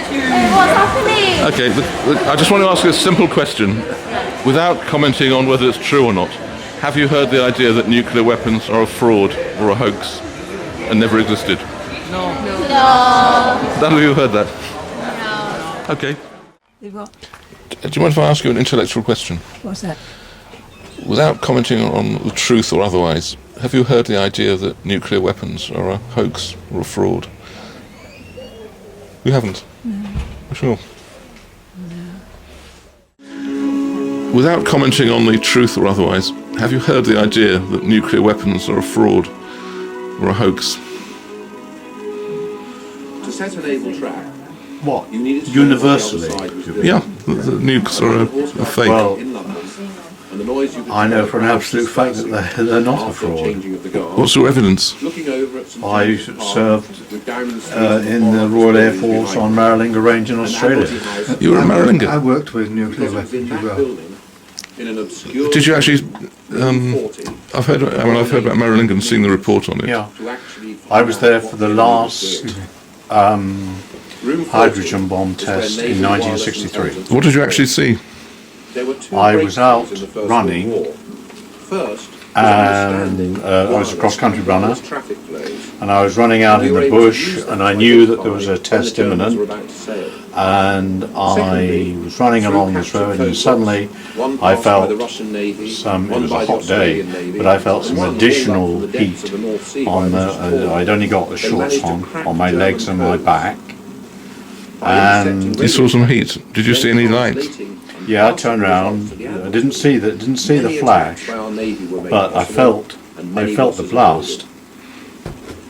What's happening? Okay, I just want to ask you a simple question, without commenting on whether it's true or not. Have you heard the idea that nuclear weapons are a fraud or a hoax and never existed? No. None of you heard that? No. Okay. What? Do you mind if I ask you an intellectual question? What's that? Without commenting on the truth or otherwise, have you heard the idea that nuclear weapons are a hoax or a fraud? You haven't? No. Sure. Without commenting on the truth or otherwise, have you heard the idea that nuclear weapons are a fraud or a hoax? To set an able trap, What? you needed to Universally? Yeah, the nukes are a fake. Well, in London, and the noise you could I know hear for an absolute fact that they're not a after fraud. changing of the guard, What's your evidence? looking over at St. I James's Park served with down the street in the Royal Air Force on Maralinga Range in Australia. You were a I Maralinga. worked with nuclear Because it was in weapons as that well. building, in an obscure Did you actually? room 40, I've heard about Maralinga and seen the report on it. Yeah, to actually I was find there out for what the the last Room 40 hydrogen bomb is where test naval in wireless 1963. intelligence What did you actually see? There were two I was breakthroughs out in the First running, World War. First, and I was a cross-country runner, traffic flows. and I was running out in the bush, and I knew that there was a test imminent, and I was running along this road, and suddenly I felt some, it was a hot day, but I felt some additional heat on the, I'd only got the shorts on my legs and my back, and You saw some heat. Did you see any light? yeah, I turned around, I didn't see the flash, but I felt the blast,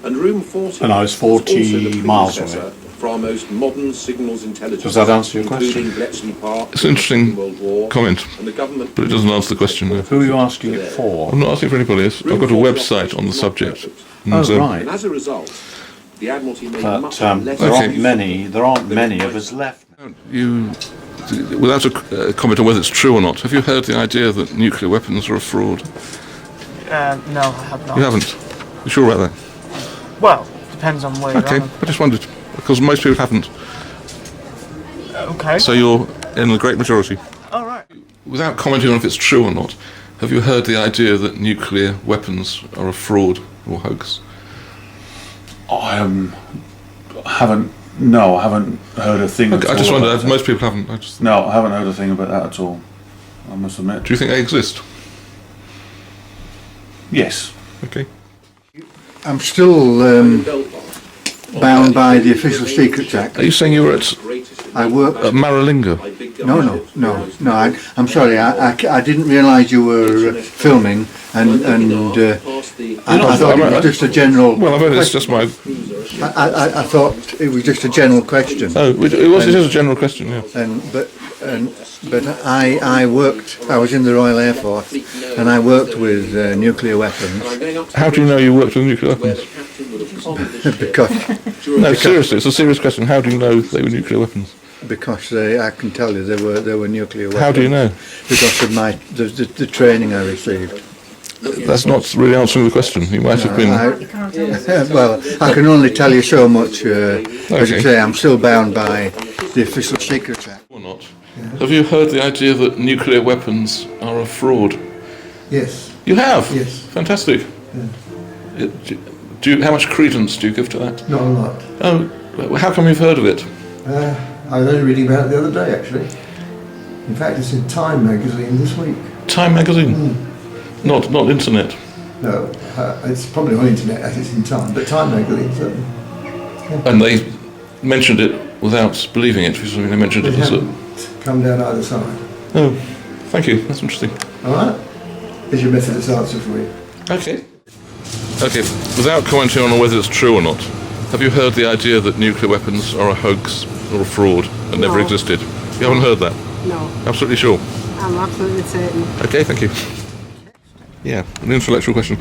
And room 40 and I was 40 miles away. for our most modern signals intelligence. Does that answer your question? including Bletchley Park, It's an interesting World War, comment, and the government. but it doesn't answer the question. No. Who are you asking it for? I'm not asking for anybody else. I've got a website on the subject. And, Oh, right. And as a result, the Admiralty made But much there less aren't Okay. many of us left. You, without a comment on whether it's true or not, have you heard the idea that nuclear weapons are a fraud? No, I have not. You haven't? You sure about that? Well, depends on where Okay, you're on. I just wondered, because most people haven't. Okay. So you're in the great majority. All right. Without commenting on if it's true or not, have you heard the idea that nuclear weapons are a fraud or hoax? I haven't heard a thing. Okay, at I just all wonder, about it. most people haven't. No, I haven't heard a thing about that at all. I must admit. Do you think they exist? Yes. Okay. I'm still bound by the Official Secrets Act. Are you saying you were at I worked. Maralinga? No. I'm sorry. I didn't realise you were filming, and I thought it was just a general. Well, I've heard it's just my... I thought it was just a general question. Oh, it is a general question, yeah. But I worked. I was in the Royal Air Force, and I worked with nuclear weapons How do you know you worked with nuclear weapons? No, seriously, it's a serious question. How do you know they were nuclear weapons? because I can tell you there were nuclear weapons. How do you know? Because of the training I received. That's not really answering the question. You might have been... Well, I can only tell you so much. As Okay. you say, I'm still bound by the Official Secrets Act. Or not. Have you heard the idea that nuclear weapons are a fraud? Yes. You have? Yes. Fantastic. How much credence do you give to that? Not a lot. Oh, well, how come you've heard of it? I was only reading about it the other day, actually. In fact, it's in Time magazine this week. Time magazine? Not internet? No, it's probably on internet as it's in Time, but Time magazine certainly. And they mentioned it without believing it, because they mentioned it as a... Come down either side. Oh, thank you, that's interesting. All right? Here's your Methodist answer for you. Okay. Okay, without commenting on whether it's true or not, have you heard the idea that nuclear weapons are a hoax or a fraud and never existed? You haven't heard that? No, Absolutely sure? I'm absolutely certain. Okay, thank you. Yeah, an intellectual question.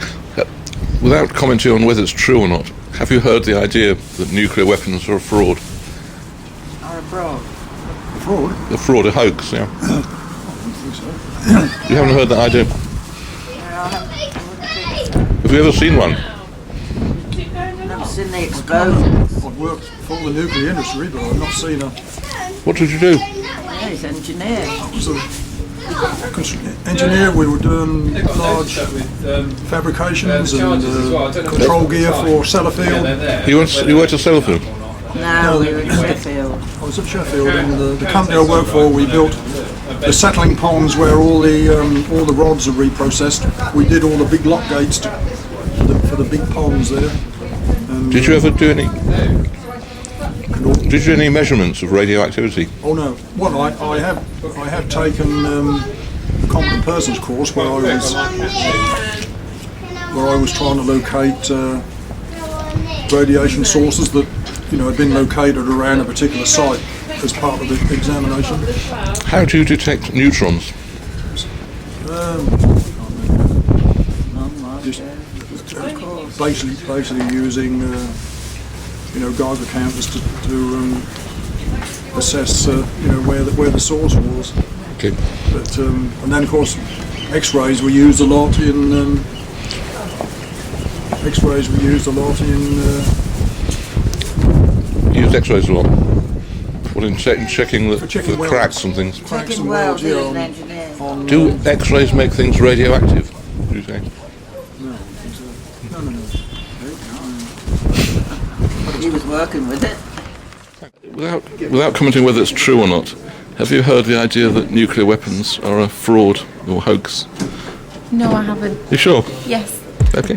Without commenting on whether it's true or not, have you heard the idea that nuclear weapons are a fraud? Are a fraud. Fraud? A fraud, a hoax, yeah. You haven't heard that idea? Have you ever seen one? Never seen the explosions. I've worked for the nuclear industry, but I've not seen a What did you do? Yeah, he's engineer. sort of engineer. We were doing large fabrications and control gear for Sellafield. You went to Sellafield? No, we were in Sheffield. I was at Sheffield, and the company I worked for, we built the settling ponds where all the rods are reprocessed. We did all the big lock gates for the big ponds there. And, Did you ever do any? Did you do any measurements of radioactivity? Oh no. Well, I have taken competent persons course where I was trying to locate radiation sources that had been located around a particular site as part of the examination. How do you detect neutrons? Just basically using Geiger counters to assess where the source was. Okay. But and then of course X-rays were used a lot in Used X-rays a lot. Well, in checking the cracks and things. cracks Checking and welds, welds, he's an engineer. Do X-rays make things radioactive? Do you say? No. He was working with it. Without commenting whether it's true or not, have you heard the idea that nuclear weapons are a fraud or hoax? No, I haven't. You sure? Yes. Okay.